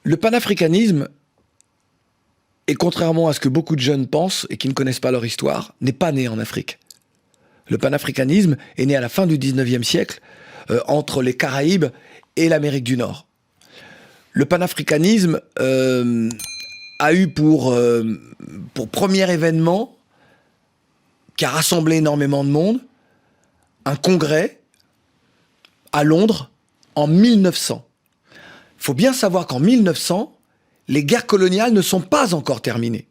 Le panafricanisme, et contrairement à ce que beaucoup de jeunes pensent et qui ne connaissent pas leur histoire, n'est pas né en Afrique. Le panafricanisme est né à la fin du 19e siècle, entre les Caraïbes et l'Amérique du Nord. Le panafricanisme a eu pour premier événement, qui a rassemblé énormément de monde, un congrès à Londres en 1900. Il faut bien savoir qu'en 1900, les guerres coloniales ne sont pas encore terminées.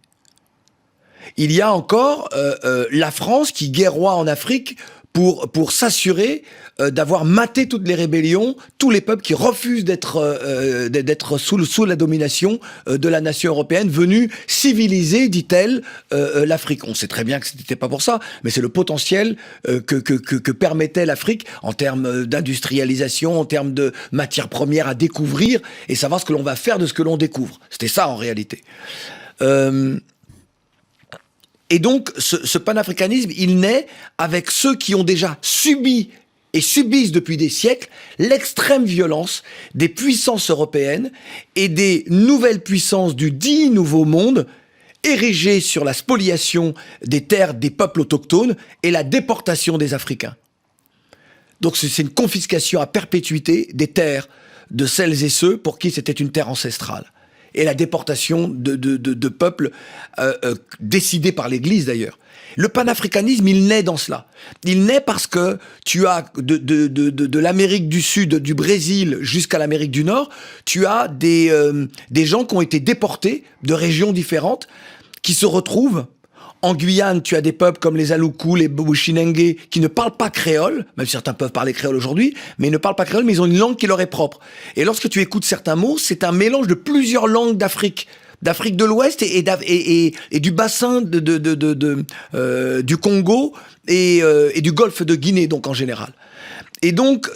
Il y a encore la France qui guerroie en Afrique pour s'assurer d'avoir maté toutes les rébellions, tous les peuples qui refusent d'être sous la domination de la nation européenne, venue civiliser, dit-elle, l'Afrique. On sait très bien que ce n'était pas pour ça, mais c'est le potentiel que permettait l'Afrique en termes d'industrialisation, en termes de matières premières à découvrir et savoir ce que l'on va faire de ce que l'on découvre. C'était ça en réalité. Et donc, ce panafricanisme, il naît avec ceux qui ont déjà subi et subissent depuis des siècles l'extrême violence des puissances européennes et des nouvelles puissances du dit Nouveau Monde, érigées sur la spoliation des terres des peuples autochtones et la déportation des Africains. Donc c'est une confiscation à perpétuité des terres de celles et ceux pour qui c'était une terre ancestrale. Et la déportation de peuples décidés par l'Église d'ailleurs. Le panafricanisme, il naît dans cela. Il naît parce que tu as de l'Amérique du Sud, du Brésil jusqu'à l'Amérique du Nord, tu as des gens qui ont été déportés de régions différentes, qui se retrouvent. En Guyane, tu as des peuples comme les Aloukou, les Bushinengue, qui ne parlent pas créole, même si certains peuvent parler créole aujourd'hui, mais ils ne parlent pas créole, mais ils ont une langue qui leur est propre. Et lorsque tu écoutes certains mots, c'est un mélange de plusieurs langues d'Afrique de l'Ouest et du bassin du Congo et du golfe de Guinée, donc en général. Et donc,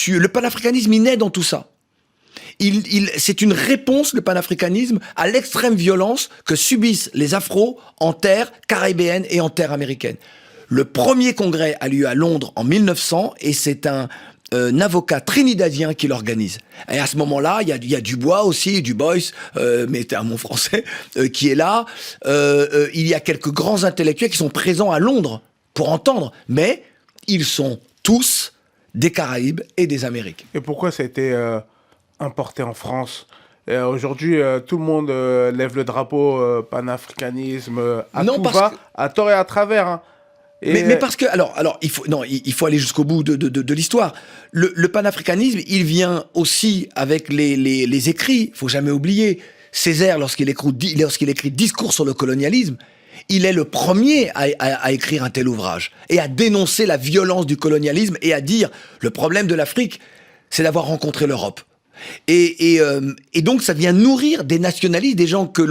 le panafricanisme, il naît dans tout ça. C'est une réponse, le panafricanisme, à l'extrême violence que subissent les Afros en terre caribéenne et en terre américaine. Le premier congrès a lieu à Londres en 1900 et c'est un avocat trinidadien qui l'organise. Et à ce moment-là, il y a Dubois aussi, Du Bois, mais c'est un mot français, qui est là. Il y a quelques grands intellectuels qui sont présents à Londres pour entendre, mais ils sont tous des Caraïbes et des Amériques. Et pourquoi ça a été importé en France? Aujourd'hui, tout le monde lève le drapeau panafricanisme à non, tout va, à tort et à travers. Hein. Mais parce que alors il faut aller jusqu'au bout de l'histoire. Le panafricanisme, il vient aussi avec les écrits. Faut jamais oublier Césaire lorsqu'il écrit Discours sur le colonialisme. Il est le premier à écrire un tel ouvrage et à dénoncer la violence du colonialisme et à dire le problème de l'Afrique, c'est d'avoir rencontré l'Europe. Et donc ça vient nourrir des nationalistes, des gens que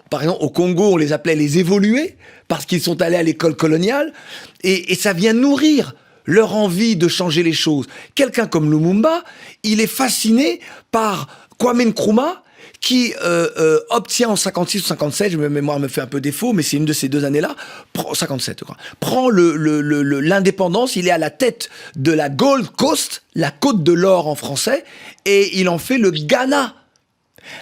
par exemple au Congo, on les appelait les évolués, parce qu'ils sont allés à l'école coloniale, et ça vient nourrir leur envie de changer les choses. Quelqu'un comme Lumumba, il est fasciné par Kwame Nkrumah, qui obtient en 56 ou 57, ma mémoire me fait un peu défaut, mais c'est une de ces deux années-là, 57 je crois, prend l'indépendance, il est à la tête de la Gold Coast, la côte de l'or en français, et il en fait le Ghana.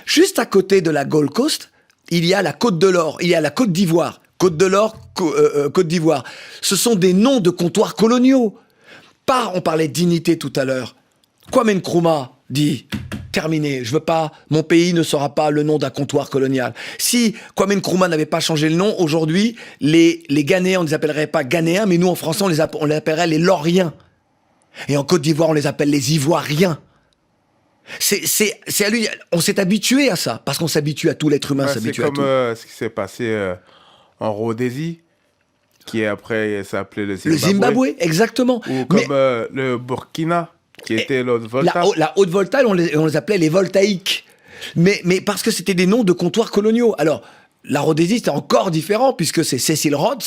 Juste à côté de la Gold Coast, il y a la côte de l'or, il y a la Côte d'Ivoire. Côte de l'or, Côte d'Ivoire. Ce sont des noms de comptoirs coloniaux. On parlait de dignité tout à l'heure. Kwame Nkrumah dit... Terminé. Je veux pas, mon pays ne sera pas le nom d'un comptoir colonial. Si Kwame Nkrumah n'avait pas changé le nom, aujourd'hui, les Ghanéens, on ne les appellerait pas Ghanéens, mais nous, en français, on les appellerait les Lauriens. Et en Côte d'Ivoire, on les appelle les Ivoiriens. C'est à lui, on s'est habitué à ça, parce qu'on s'habitue à tout, l'être humain s'habitue à tout. C'est comme ce qui s'est passé en Rhodésie, qui après s'appelait le Zimbabwe. Le Zimbabwe, exactement. Ou comme le Burkina, qui était l'Haute-Volta. La Haute-Volta, on les appelait les Voltaïques. Mais parce que c'était des noms de comptoirs coloniaux. Alors, la Rhodésie, c'était encore différent, puisque c'est Cecil Rhodes,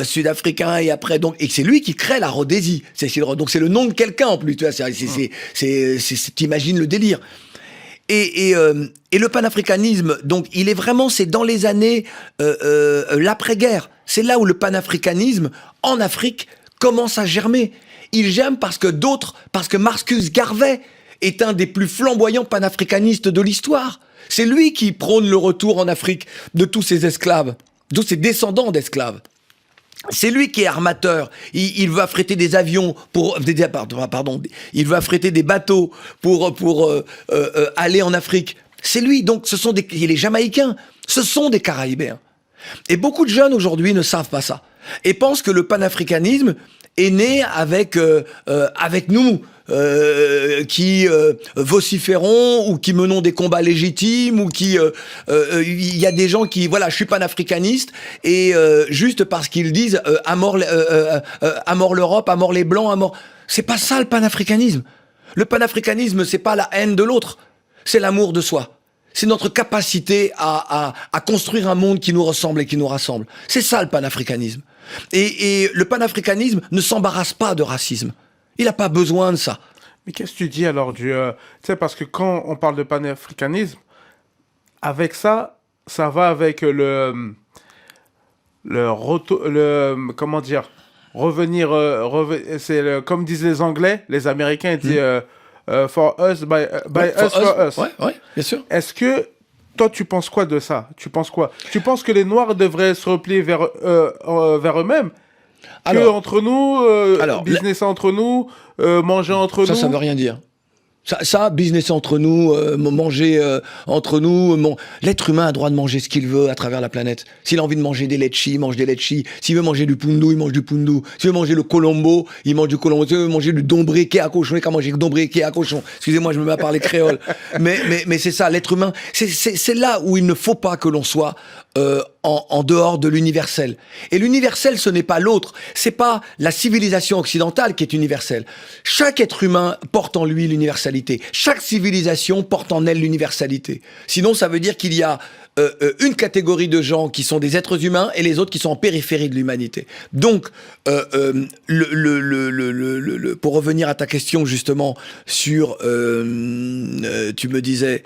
sud-africain, et après, et c'est lui qui crée la Rhodésie, Cecil Rhodes. Donc c'est le nom de quelqu'un, en plus, tu vois, t'imagines le délire. Et le panafricanisme, donc, c'est dans les années l'après-guerre. C'est là où le panafricanisme, en Afrique, commence à germer. Il germe parce que Marcus Garvey est un des plus flamboyants panafricanistes de l'histoire. C'est lui qui prône le retour en Afrique de tous ces esclaves, de tous ces descendants d'esclaves. C'est lui qui est armateur. Il veut affréter des avions pour, il veut affréter des bateaux pour aller en Afrique. C'est lui. Donc, il est jamaïcain. Ce sont des Caraïbéens. Et beaucoup de jeunes aujourd'hui ne savent pas ça et pensent que le panafricanisme est né avec nous. Qui vociférons ou qui menons des combats légitimes ou qui il y a des gens qui je suis panafricaniste et juste parce qu'ils disent à mort l'Europe, à mort les blancs, à mort. C'est pas ça le panafricanisme. Le panafricanisme, c'est pas la haine de l'autre, c'est l'amour de soi. C'est notre capacité à construire un monde qui nous ressemble et qui nous rassemble. C'est ça le panafricanisme. Et le panafricanisme ne s'embarrasse pas de racisme. Il n'a pas besoin de ça. Mais qu'est-ce que tu dis alors tu sais, parce que quand on parle de panafricanisme, avec ça, ça va avec comment dire, revenir, comme disent les Anglais, les Américains, ils disent for us, by us, for us. Ouais, bien sûr. Est-ce que toi, tu penses quoi de ça? Tu penses quoi? Tu penses que les Noirs devraient se replier vers eux-mêmes? Alors, entre nous, business entre nous, manger entre nous. Ça veut rien dire. Ça, business entre nous, manger entre nous. L'être humain a droit de manger ce qu'il veut à travers la planète. S'il a envie de manger des litchis, il mange des litchis. S'il veut manger du pundu, il mange du pundu. S'il veut manger le colombo, il mange du colombo. S'il veut manger du dombriquet à cochon, il peut manger du dombriquet à cochon. Excusez-moi, je me mets à parler créole. mais c'est ça, l'être humain. C'est là où il ne faut pas que l'on soit en dehors de l'universel. Et l'universel, ce n'est pas l'autre. C'est pas la civilisation occidentale qui est universelle. Chaque être humain porte en lui l'universalité. Chaque civilisation porte en elle l'universalité. Sinon, ça veut dire qu'il y a une catégorie de gens qui sont des êtres humains et les autres qui sont en périphérie de l'humanité. Donc, pour revenir à ta question justement sur, tu me disais.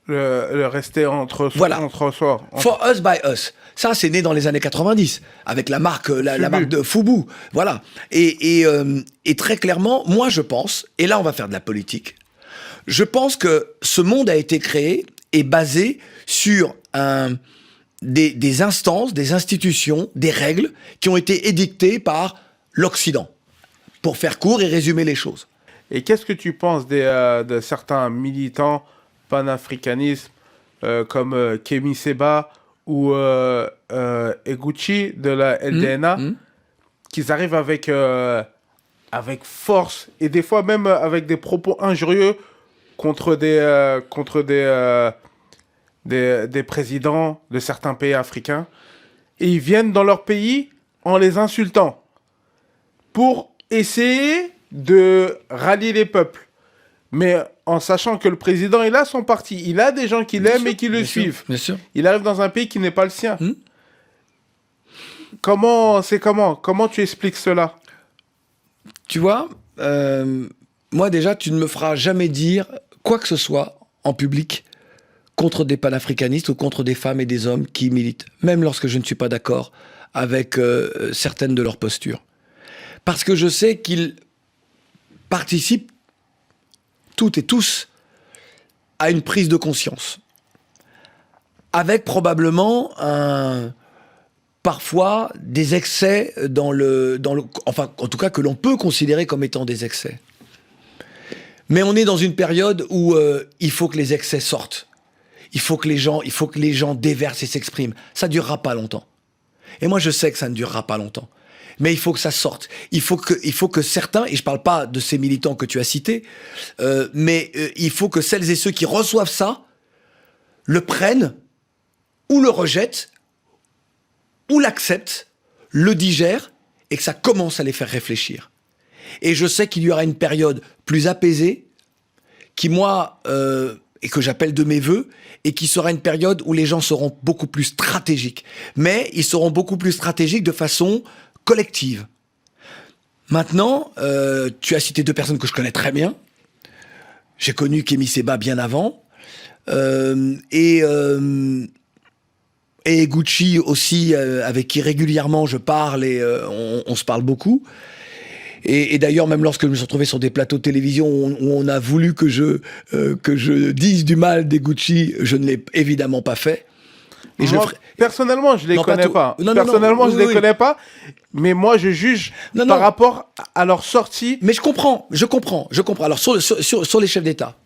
Le rester entre soi. Voilà. For us by us. Ça, c'est né dans les années 90 avec la marque de Fubu. Voilà. Et très clairement, moi, je pense, et là, on va faire de la politique. Je pense que ce monde a été créé et basé sur des instances, des institutions, des règles qui ont été édictées par l'Occident. Pour faire court et résumer les choses. Et qu'est-ce que tu penses de certains militants panafricanisme comme Kemi Seba ou Eguchi de la LDNA, qu'ils arrivent avec force et des fois même avec des propos injurieux contre des présidents de certains pays africains, et ils viennent dans leur pays en les insultant pour essayer de rallier les peuples. Mais en sachant que le président, il a son parti, il a des gens qui l'aiment et qui le suivent. Bien sûr. Il arrive dans un pays qui n'est pas le sien. Comment tu expliques cela? Tu vois, moi déjà, tu ne me feras jamais dire quoi que ce soit en public contre des panafricanistes ou contre des femmes et des hommes qui militent, même lorsque je ne suis pas d'accord avec certaines de leurs postures. Parce que je sais qu'ils participent toutes et tous à une prise de conscience, avec probablement parfois des excès enfin, en tout cas que l'on peut considérer comme étant des excès. Mais on est dans une période où il faut que les excès sortent. Il faut que les gens déversent et s'expriment. Ça durera pas longtemps. Et moi, je sais que ça ne durera pas longtemps. Mais il faut que ça sorte. Il faut que certains, et je parle pas de ces militants que tu as cités, mais il faut que celles et ceux qui reçoivent ça le prennent ou le rejettent ou l'acceptent, le digèrent et que ça commence à les faire réfléchir. Et je sais qu'il y aura une période plus apaisée qui, moi, et que j'appelle de mes vœux, et qui sera une période où les gens seront beaucoup plus stratégiques. Mais ils seront beaucoup plus stratégiques de façon collective. Maintenant, tu as cité deux personnes que je connais très bien. J'ai connu Kemi Seba bien avant. Et Gucci aussi, avec qui régulièrement je parle et on se parle beaucoup. Et d'ailleurs, même lorsque je me suis retrouvé sur des plateaux de télévision où on a voulu que je dise du mal des Gucci, je ne l'ai évidemment pas fait. Et Moi, personnellement, je les Non, pas connais tout. pas. Non, non, Personnellement, non, je oui, les oui. connais pas. Mais moi, je juge Non, par non. rapport à leur sortie. Mais je comprends. Alors, sur les chefs d'État.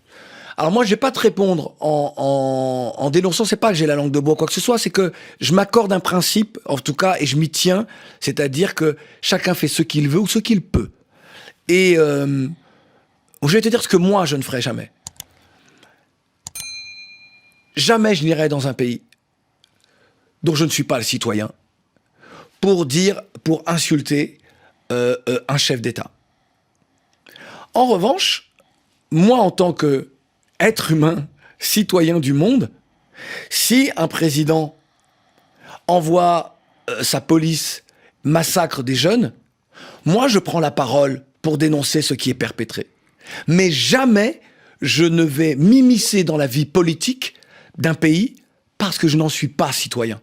Alors, moi, je vais pas te répondre en dénonçant, c'est pas que j'ai la langue de bois, quoi que ce soit, c'est que je m'accorde un principe, en tout cas, et je m'y tiens, c'est-à-dire que chacun fait ce qu'il veut ou ce qu'il peut. Et je vais te dire ce que moi, je ne ferai jamais. Jamais je n'irai dans un pays dont je ne suis pas le citoyen pour insulter un chef d'État. En revanche, moi, en tant qu'être humain, citoyen du monde, si un président envoie sa police massacre des jeunes, moi, je prends la parole pour dénoncer ce qui est perpétré. Mais jamais je ne vais m'immiscer dans la vie politique d'un pays parce que je n'en suis pas citoyen.